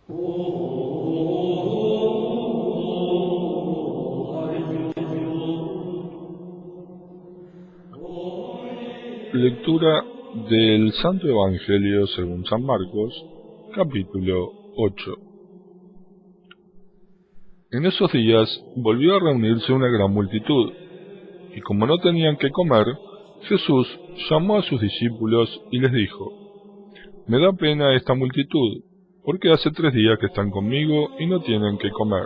Lectura del Santo Evangelio según San Marcos, capítulo 8. En esos días volvió a reunirse una gran multitud, y como no tenían qué comer, Jesús llamó a sus discípulos y les dijo: «Me da pena esta multitud, porque hace 3 días que están conmigo y no tienen qué comer.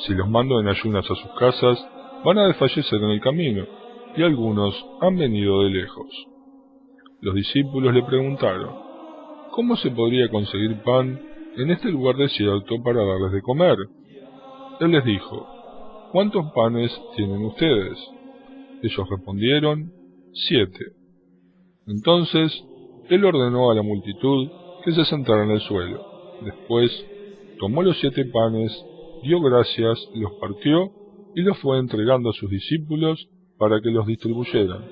Si los mando en ayunas a sus casas, van a desfallecer en el camino, y algunos han venido de lejos». Los discípulos le preguntaron: «¿Cómo se podría conseguir pan en este lugar desierto para darles de comer?». Él les dijo: «¿Cuántos panes tienen ustedes?». Ellos respondieron: 7. Entonces él ordenó a la multitud que se sentara en el suelo. Después tomó los 7 panes, dio gracias, los partió y los fue entregando a sus discípulos para que los distribuyeran.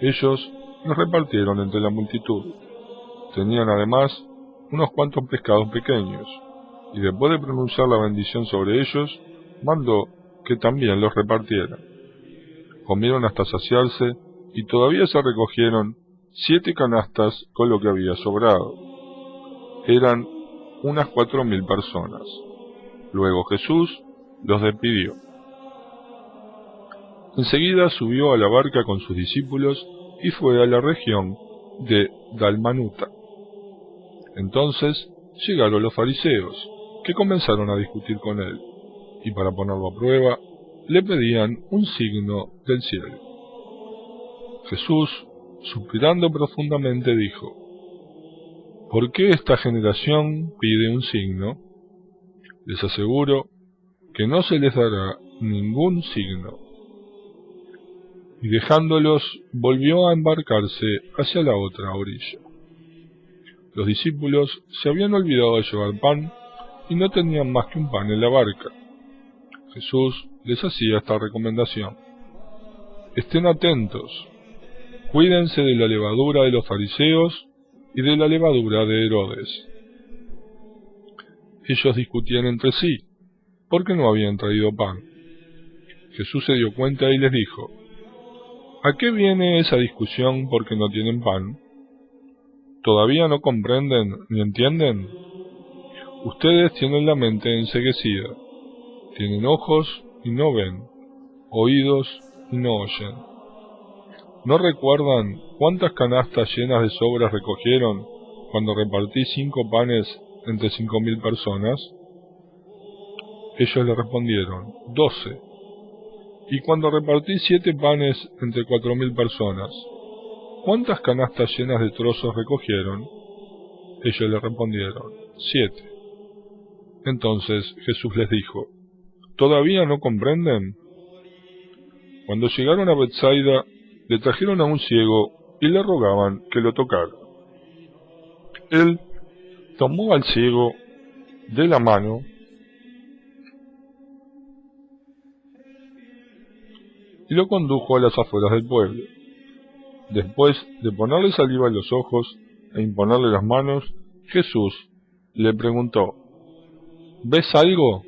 Ellos los repartieron entre la multitud. Tenían además unos cuantos pescados pequeños, y después de pronunciar la bendición sobre ellos, mandó que también los repartieran. Comieron hasta saciarse, y todavía se recogieron 7 canastas con lo que había sobrado. Eran unas 4.000 personas. Luego Jesús los despidió. Enseguida subió a la barca con sus discípulos y fue a la región de Dalmanuta. Entonces llegaron los fariseos, que comenzaron a discutir con él, y para ponerlo a prueba, le pedían un signo del cielo. Jesús, suspirando profundamente, dijo: «¿Por qué esta generación pide un signo? Les aseguro que no se les dará ningún signo». Y dejándolos, volvió a embarcarse hacia la otra orilla. Los discípulos se habían olvidado de llevar pan y no tenían más que un pan en la barca. Jesús les hacía esta recomendación: «Estén atentos, cuídense de la levadura de los fariseos y de la levadura de Herodes». Ellos discutían entre sí, porque no habían traído pan. Jesús se dio cuenta y les dijo: «¿A qué viene esa discusión porque no tienen pan? ¿Todavía no comprenden ni entienden? Ustedes tienen la mente enceguecida, tienen ojos y no ven, oídos y no oyen. ¿No recuerdan cuántas canastas llenas de sobras recogieron cuando repartí 5 panes entre 5.000 personas?» Ellos le respondieron: 12. «Y cuando repartí 7 panes entre 4.000 personas, ¿cuántas canastas llenas de trozos recogieron?». Ellos le respondieron: 7. Entonces Jesús les dijo: «¿Todavía no comprenden?». Cuando llegaron a Betsaida, le trajeron a un ciego y le rogaban que lo tocara. Él tomó al ciego de la mano y lo condujo a las afueras del pueblo. Después de ponerle saliva en los ojos e imponerle las manos, Jesús le preguntó: «¿Ves algo?».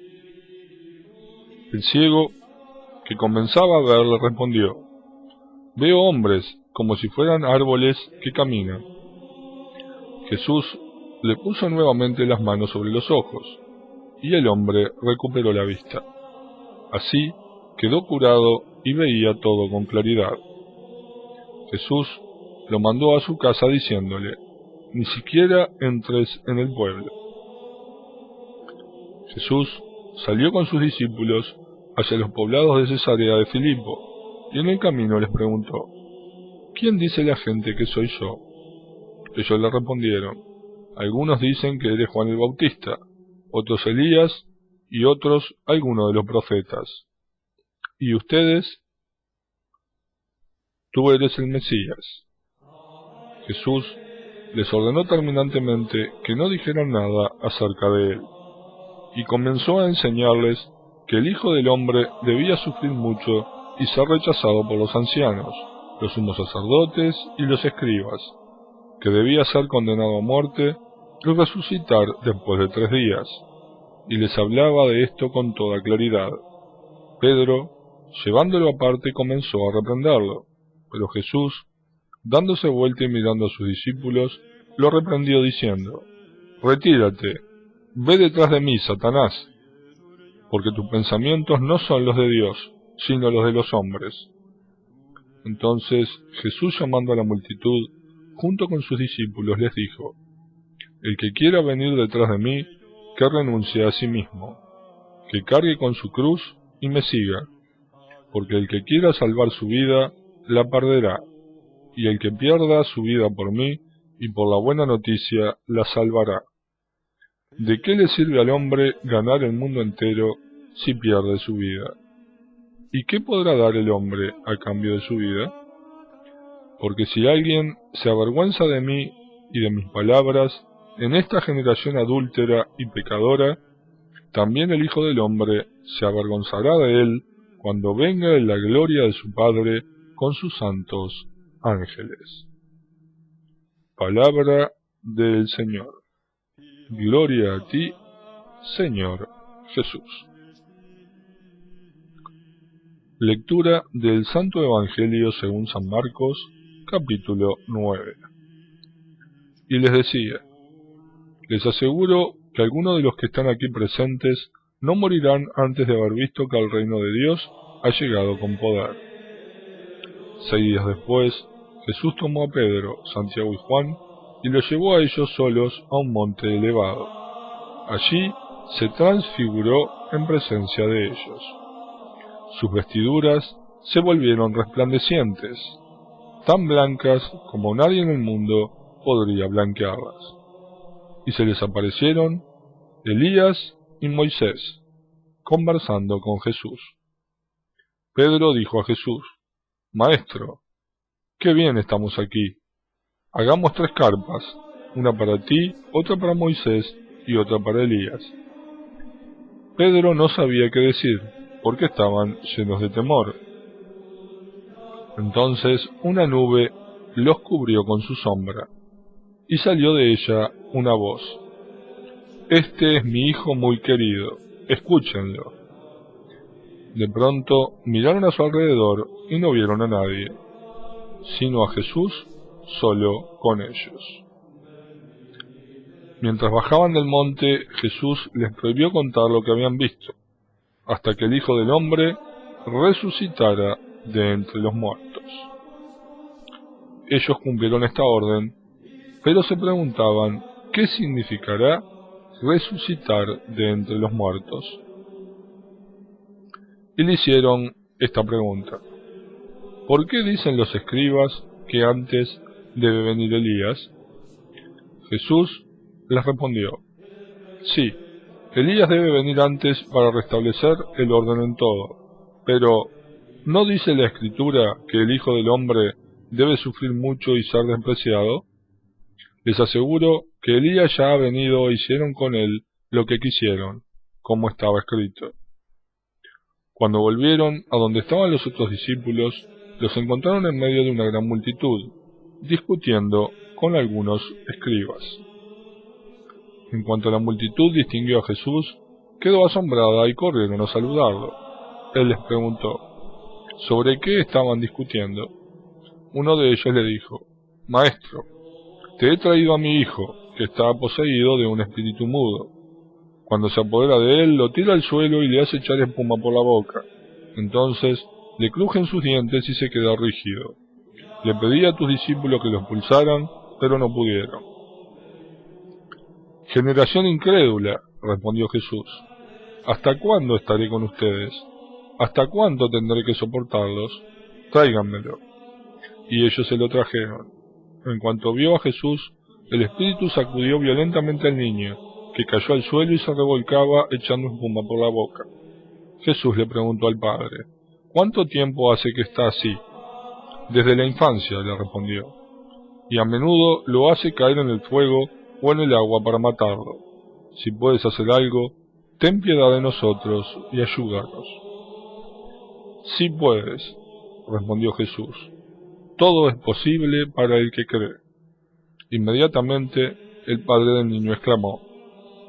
El ciego, que comenzaba a ver, le respondió: «Veo hombres como si fueran árboles que caminan». Jesús le puso nuevamente las manos sobre los ojos, y el hombre recuperó la vista. Así quedó curado y veía todo con claridad. Jesús lo mandó a su casa diciéndole: «Ni siquiera entres en el pueblo». Jesús salió con sus discípulos hacia los poblados de Cesarea de Filipo, y en el camino les preguntó: «¿Quién dice la gente que soy yo?». Ellos le respondieron: «Algunos dicen que eres Juan el Bautista, otros Elías, y otros alguno de los profetas. ¿Y ustedes?». «Tú eres el Mesías». Jesús les ordenó terminantemente que no dijeran nada acerca de él, y comenzó a enseñarles que el Hijo del Hombre debía sufrir mucho y ser rechazado por los ancianos, los sumos sacerdotes y los escribas, que debía ser condenado a muerte y resucitar después de 3 días, y les hablaba de esto con toda claridad. Pedro, llevándolo aparte, comenzó a reprenderlo, pero Jesús, dándose vuelta y mirando a sus discípulos, lo reprendió diciendo: «Retírate, ve detrás de mí, Satanás, porque tus pensamientos no son los de Dios, sino los de los hombres». Entonces Jesús, llamando a la multitud, junto con sus discípulos, les dijo: «El que quiera venir detrás de mí, que renuncie a sí mismo, que cargue con su cruz y me siga, porque el que quiera salvar su vida, la perderá, y el que pierda su vida por mí y por la buena noticia, la salvará. ¿De qué le sirve al hombre ganar el mundo entero si pierde su vida? ¿Y qué podrá dar el hombre a cambio de su vida? Porque si alguien se avergüenza de mí y de mis palabras en esta generación adúltera y pecadora, también el Hijo del Hombre se avergonzará de él cuando venga en la gloria de su Padre con sus santos ángeles». Palabra del Señor. Gloria a ti, Señor Jesús. Lectura del Santo Evangelio según San Marcos, capítulo 9. Y les decía: les aseguro que algunos de los que están aquí presentes no morirán antes de haber visto que el reino de Dios ha llegado con poder. 6 días después, Jesús tomó a Pedro, Santiago y Juan y los llevó a ellos solos a un monte elevado. Allí se transfiguró en presencia de ellos. Sus vestiduras se volvieron resplandecientes, tan blancas como nadie en el mundo podría blanquearlas. Y se les aparecieron Elías y Moisés, conversando con Jesús. Pedro dijo a Jesús: «Maestro, qué bien estamos aquí. Hagamos 3 carpas, una para ti, otra para Moisés y otra para Elías». Pedro no sabía qué decir, porque estaban llenos de temor. Entonces una nube los cubrió con su sombra, y salió de ella una voz: «Este es mi Hijo muy querido, escúchenlo». De pronto miraron a su alrededor y no vieron a nadie, sino a Jesús solo con ellos. Mientras bajaban del monte, Jesús les prohibió contar lo que habían visto, hasta que el Hijo del Hombre resucitara de entre los muertos. Ellos cumplieron esta orden, pero se preguntaban qué significará resucitar de entre los muertos. Y le hicieron esta pregunta: ¿por qué dicen los escribas que antes debe venir Elías? Jesús les respondió: sí, Elías debe venir antes para restablecer el orden en todo, pero ¿no dice la Escritura que el Hijo del Hombre debe sufrir mucho y ser despreciado? Les aseguro que Elías ya ha venido e hicieron con él lo que quisieron, como estaba escrito. Cuando volvieron a donde estaban los otros discípulos, los encontraron en medio de una gran multitud, discutiendo con algunos escribas. En cuanto la multitud distinguió a Jesús, quedó asombrada y corrieron a saludarlo. Él les preguntó: ¿sobre qué estaban discutiendo? Uno de ellos le dijo: Maestro, te he traído a mi hijo, que está poseído de un espíritu mudo. Cuando se apodera de él, lo tira al suelo y le hace echar espuma por la boca. Entonces le crujen sus dientes y se queda rígido. Le pedí a tus discípulos que lo expulsaran, pero no pudieron. Generación incrédula, respondió Jesús, ¿hasta cuándo estaré con ustedes? ¿Hasta cuándo tendré que soportarlos? Tráiganmelo. Y ellos se lo trajeron. En cuanto vio a Jesús, el espíritu sacudió violentamente al niño, que cayó al suelo y se revolcaba echando espuma por la boca. Jesús le preguntó al padre: ¿cuánto tiempo hace que está así? Desde la infancia, le respondió, y a menudo lo hace caer en el fuego o en el agua para matarlo. Si puedes hacer algo, ten piedad de nosotros y ayúdanos. Sí puedes, respondió Jesús, todo es posible para el que cree. Inmediatamente El padre del niño exclamó: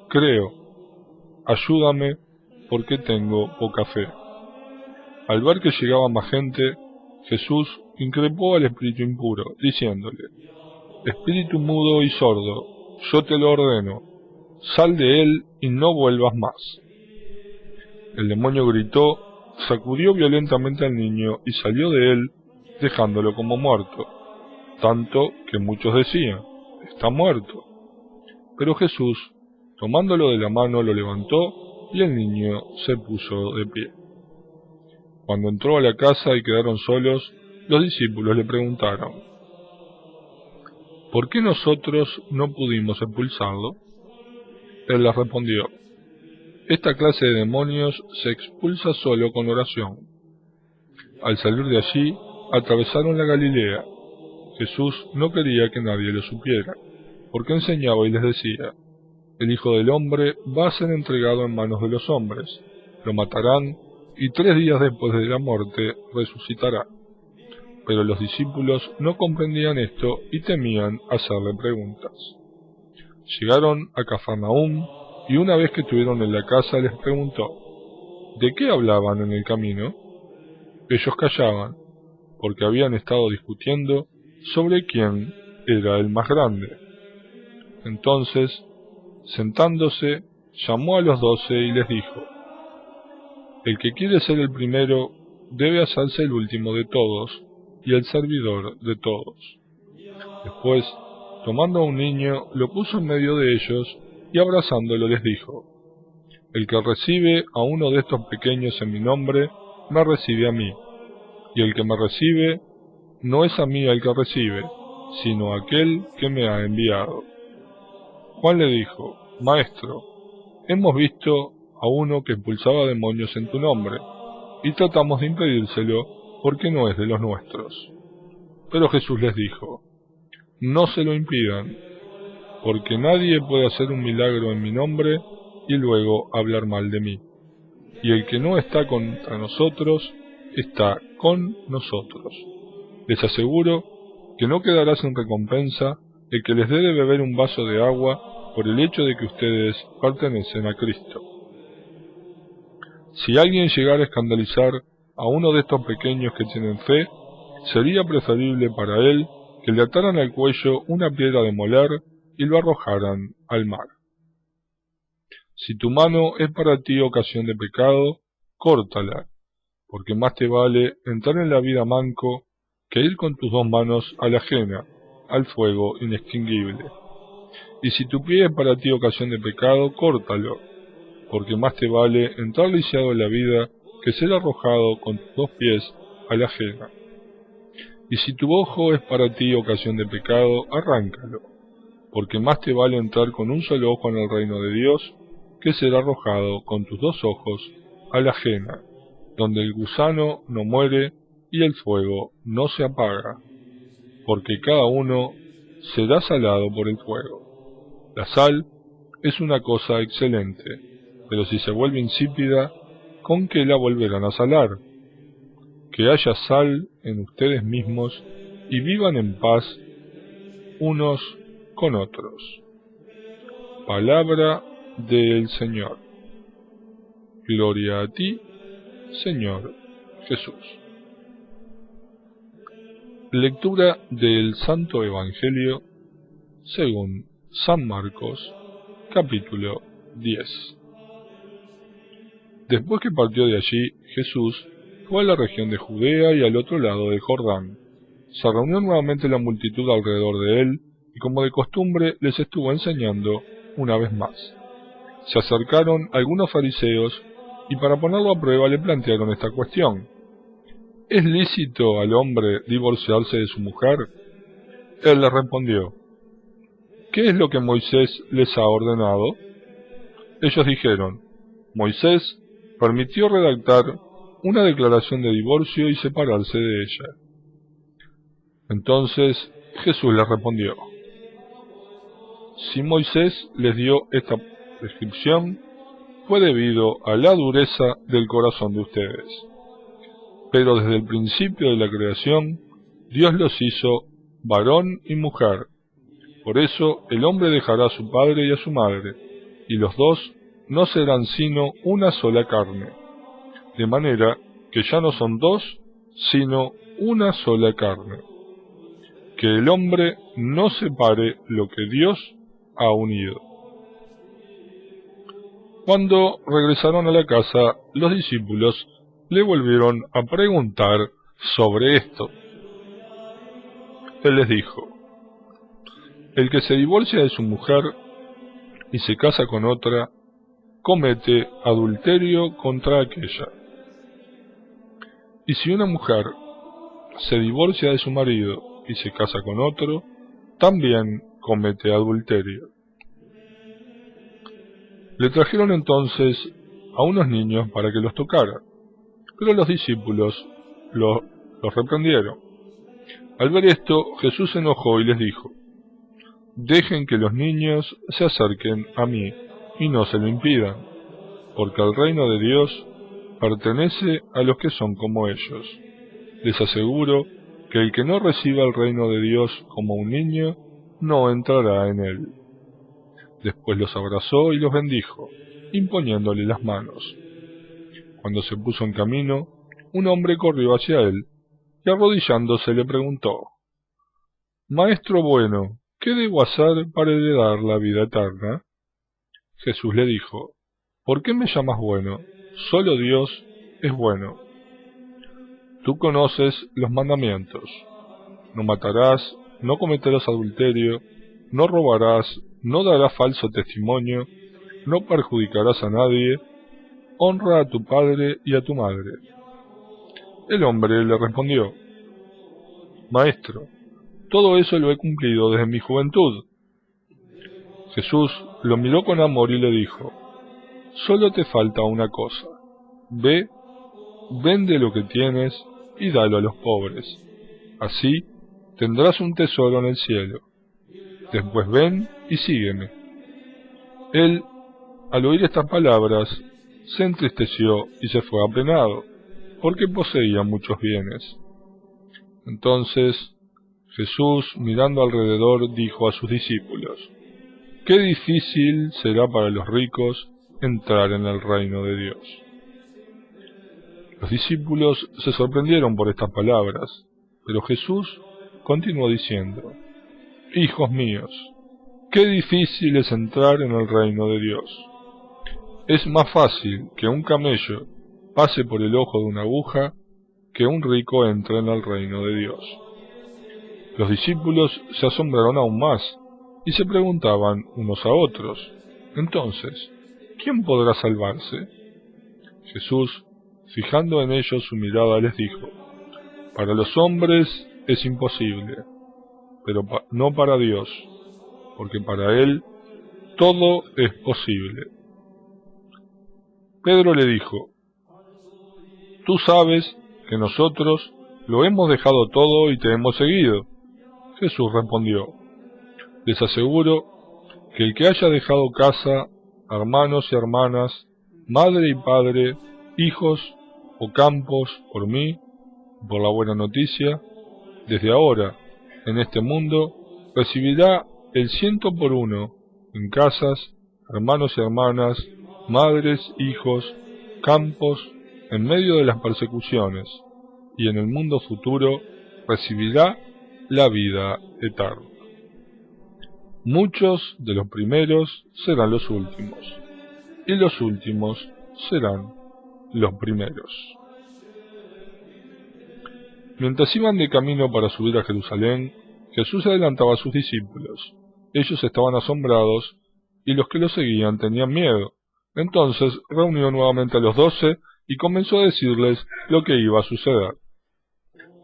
«Creo, ayúdame porque tengo poca fe». Al ver que llegaba más gente, Jesús increpó al espíritu impuro, diciéndole: «Espíritu mudo y sordo, yo te lo ordeno, sal de él y no vuelvas más». El demonio gritó, sacudió violentamente al niño y salió de él, dejándolo como muerto, tanto que muchos decían: «Está muerto». Pero Jesús, tomándolo de la mano, lo levantó y el niño se puso de pie. Cuando entró a la casa y quedaron solos, los discípulos le preguntaron: «¿Por qué nosotros no pudimos expulsarlo?». Él les respondió: «Esta clase de demonios se expulsa solo con oración». Al salir de allí, atravesaron la Galilea. Jesús no quería que nadie lo supiera, porque enseñaba y les decía: «El Hijo del Hombre va a ser entregado en manos de los hombres, lo matarán, y 3 días después de la muerte resucitará». Pero los discípulos no comprendían esto y temían hacerle preguntas. Llegaron a Cafarnaúm, y una vez que estuvieron en la casa les preguntó: «¿De qué hablaban en el camino?». Ellos callaban, porque habían estado discutiendo sobre quién era el más grande. Entonces, sentándose, llamó a los 12 y les dijo: «El que quiere ser el primero debe hacerse el último de todos y el servidor de todos». Después, tomando a un niño, lo puso en medio de ellos y abrazándolo les dijo: «El que recibe a uno de estos pequeños en mi nombre, me recibe a mí, y el que me recibe, no es a mí el que recibe, sino a aquel que me ha enviado». Juan le dijo: «Maestro, hemos visto a uno que expulsaba demonios en tu nombre, y tratamos de impedírselo porque no es de los nuestros». Pero Jesús les dijo: «No se lo impidan, porque nadie puede hacer un milagro en mi nombre y luego hablar mal de mí. Y el que no está contra nosotros, está con nosotros. Les aseguro que no quedará sin recompensa el que les dé de beber un vaso de agua por el hecho de que ustedes pertenecen a Cristo». Si alguien llegara a escandalizar a uno de estos pequeños que tienen fe, sería preferible para él que le ataran al cuello una piedra de moler y lo arrojaran al mar. Si tu mano es para ti ocasión de pecado, córtala, porque más te vale entrar en la vida manco que ir con tus 2 manos a la ajena, al fuego inextinguible. Y si tu pie es para ti ocasión de pecado, córtalo, porque más te vale entrar lisiado en la vida que ser arrojado con tus 2 pies a la ajena. Y si tu ojo es para ti ocasión de pecado, arráncalo, porque más te vale entrar con un solo ojo en el reino de Dios que ser arrojado con tus 2 ojos a la ajena, donde el gusano no muere y el fuego no se apaga, porque cada uno será salado por el fuego. La sal es una cosa excelente, pero si se vuelve insípida, ¿con qué la volverán a salar? Que haya sal en ustedes mismos y vivan en paz unos con otros. Palabra del Señor. Gloria a ti, Señor Jesús. Lectura del Santo Evangelio según San Marcos, capítulo 10. Después que partió de allí, Jesús fue a la región de Judea y al otro lado del Jordán. Se reunió nuevamente la multitud alrededor de él, y como de costumbre les estuvo enseñando una vez más. Se acercaron algunos fariseos, y para ponerlo a prueba le plantearon esta cuestión: ¿es lícito al hombre divorciarse de su mujer? Él les respondió: ¿qué es lo que Moisés les ha ordenado? Ellos dijeron: Moisés permitió redactar una declaración de divorcio y separarse de ella. Entonces Jesús les respondió: si Moisés les dio esta prescripción, fue debido a la dureza del corazón de ustedes. Pero desde el principio de la creación, Dios los hizo varón y mujer. Por eso el hombre dejará a su padre y a su madre, y los dos no serán sino una sola carne. De manera que ya no son dos, sino una sola carne. Que el hombre no separe lo que Dios ha unido. Cuando regresaron a la casa, los discípulos le volvieron a preguntar sobre esto. Él les dijo: el que se divorcia de su mujer y se casa con otra, comete adulterio contra aquella. Y si una mujer se divorcia de su marido y se casa con otro, también comete adulterio. Le trajeron entonces a unos niños para que los tocara, pero los discípulos los reprendieron. Al ver esto, Jesús se enojó y les dijo: dejen que los niños se acerquen a mí y no se lo impidan, porque el reino de Dios pertenece a los que son como ellos. Les aseguro que el que no reciba el reino de Dios como un niño, no entrará en él. Después los abrazó y los bendijo, imponiéndole las manos. Cuando se puso en camino, un hombre corrió hacia él, y arrodillándose le preguntó: Maestro bueno, ¿qué debo hacer para heredar la vida eterna? Jesús le dijo: ¿por qué me llamas bueno? Solo Dios es bueno. Tú conoces los mandamientos: no matarás, no cometerás adulterio, no robarás, no darás falso testimonio, no perjudicarás a nadie, honra a tu padre y a tu madre. El hombre le respondió: Maestro, todo eso lo he cumplido desde mi juventud. Jesús lo miró con amor y le dijo: solo te falta una cosa. Ve, vende lo que tienes y dalo a los pobres. Así tendrás un tesoro en el cielo. Después ven y sígueme. Él, al oír estas palabras, se entristeció y se fue apenado, porque poseía muchos bienes. Entonces Jesús, mirando alrededor, dijo a sus discípulos: qué difícil será para los ricos entrar en el reino de Dios. Los discípulos se sorprendieron por estas palabras, pero Jesús continuó diciendo: hijos míos, qué difícil es entrar en el reino de Dios. Es más fácil que un camello pase por el ojo de una aguja que un rico entre en el reino de Dios. Los discípulos se asombraron aún más y se preguntaban unos a otros: entonces, ¿quién podrá salvarse? Jesús, fijando en ellos su mirada, les dijo: para los hombres es imposible, pero no para Dios, porque para Él todo es posible. Pedro le dijo: tú sabes que nosotros lo hemos dejado todo y te hemos seguido. Jesús respondió: les aseguro que el que haya dejado casa, hermanos y hermanas, madre y padre, hijos o campos por mí, por la buena noticia, desde ahora, en este mundo, recibirá el 100 por 1 en casas, hermanos y hermanas, madres, hijos, campos, en medio de las persecuciones, y en el mundo futuro recibirá la vida eterna. Muchos de los primeros serán los últimos, y los últimos serán los primeros. Mientras iban de camino para subir a Jerusalén, Jesús adelantaba a sus discípulos. Ellos estaban asombrados, y los que lo seguían tenían miedo. Entonces reunió nuevamente a los 12 y comenzó a decirles lo que iba a suceder.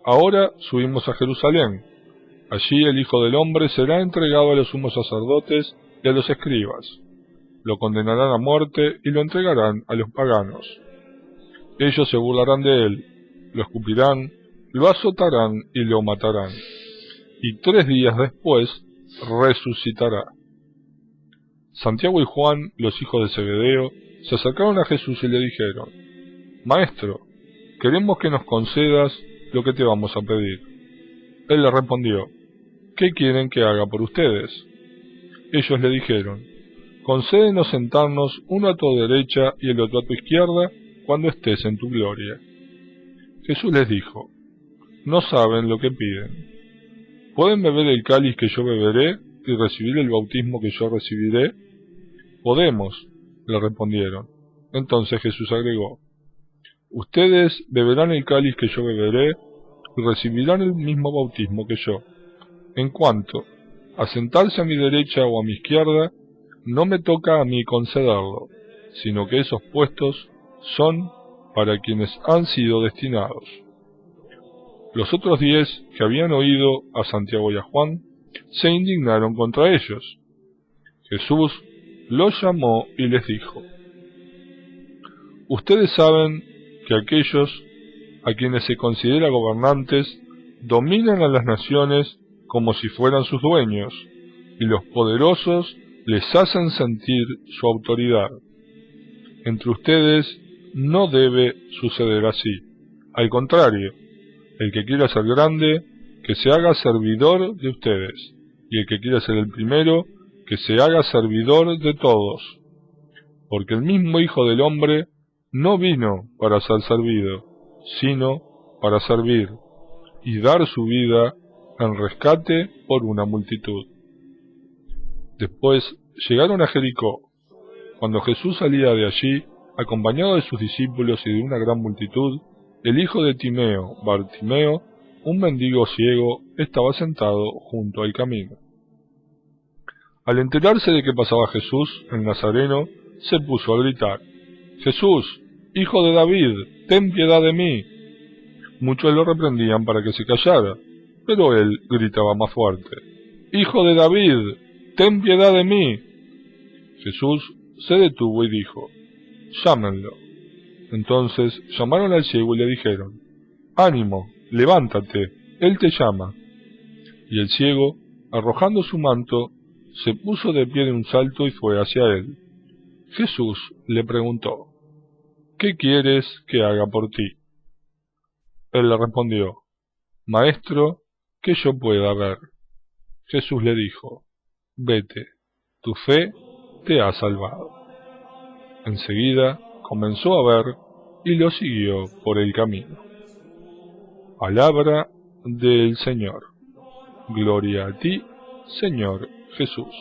Ahora subimos a Jerusalén. Allí el Hijo del Hombre será entregado a los sumos sacerdotes y a los escribas. Lo condenarán a muerte y lo entregarán a los paganos. Ellos se burlarán de él, lo escupirán, lo azotarán y lo matarán. Y 3 días después resucitará. Santiago y Juan, los hijos de Zebedeo, se acercaron a Jesús y le dijeron: Maestro, queremos que nos concedas lo que te vamos a pedir. Él le respondió: ¿qué quieren que haga por ustedes? Ellos le dijeron, concédenos sentarnos uno a tu derecha y el otro a tu izquierda cuando estés en tu gloria. Jesús les dijo, no saben lo que piden. ¿Pueden beber el cáliz que yo beberé y recibir el bautismo que yo recibiré? Podemos, le respondieron. Entonces Jesús agregó, ustedes beberán el cáliz que yo beberé y recibirán el mismo bautismo que yo. En cuanto a sentarse a mi derecha o a mi izquierda, no me toca a mí concederlo, sino que esos puestos son para quienes han sido destinados. Los otros 10 que habían oído a Santiago y a Juan se indignaron contra ellos. Jesús los llamó y les dijo, ustedes saben que aquellos a quienes se considera gobernantes dominan a las naciones como si fueran sus dueños, y los poderosos les hacen sentir su autoridad. Entre ustedes no debe suceder así. Al contrario, el que quiera ser grande, que se haga servidor de ustedes, y el que quiera ser el primero, que se haga servidor de todos. Porque el mismo Hijo del Hombre no vino para ser servido, sino para servir, y dar su vida en rescate por una multitud. Después llegaron a Jericó. Cuando Jesús salía de allí, acompañado de sus discípulos y de una gran multitud, el hijo de Timeo, Bartimeo, un mendigo ciego, estaba sentado junto al camino. Al enterarse de que pasaba Jesús, el Nazareno, se puso a gritar, «Jesús, hijo de David, ten piedad de mí». Muchos lo reprendían para que se callara, pero él gritaba más fuerte, «Hijo de David, ten piedad de mí». Jesús se detuvo y dijo, «Llámenlo». Entonces llamaron al ciego y le dijeron, «Ánimo, levántate, él te llama». Y el ciego, arrojando su manto, se puso de pie de un salto y fue hacia él. Jesús le preguntó, «¿Qué quieres que haga por ti?». Él le respondió, «Maestro, que yo pueda ver». Jesús le dijo, «Vete, tu fe te ha salvado». Enseguida comenzó a ver y lo siguió por el camino. Palabra del Señor. Gloria a ti, Señor Jesús.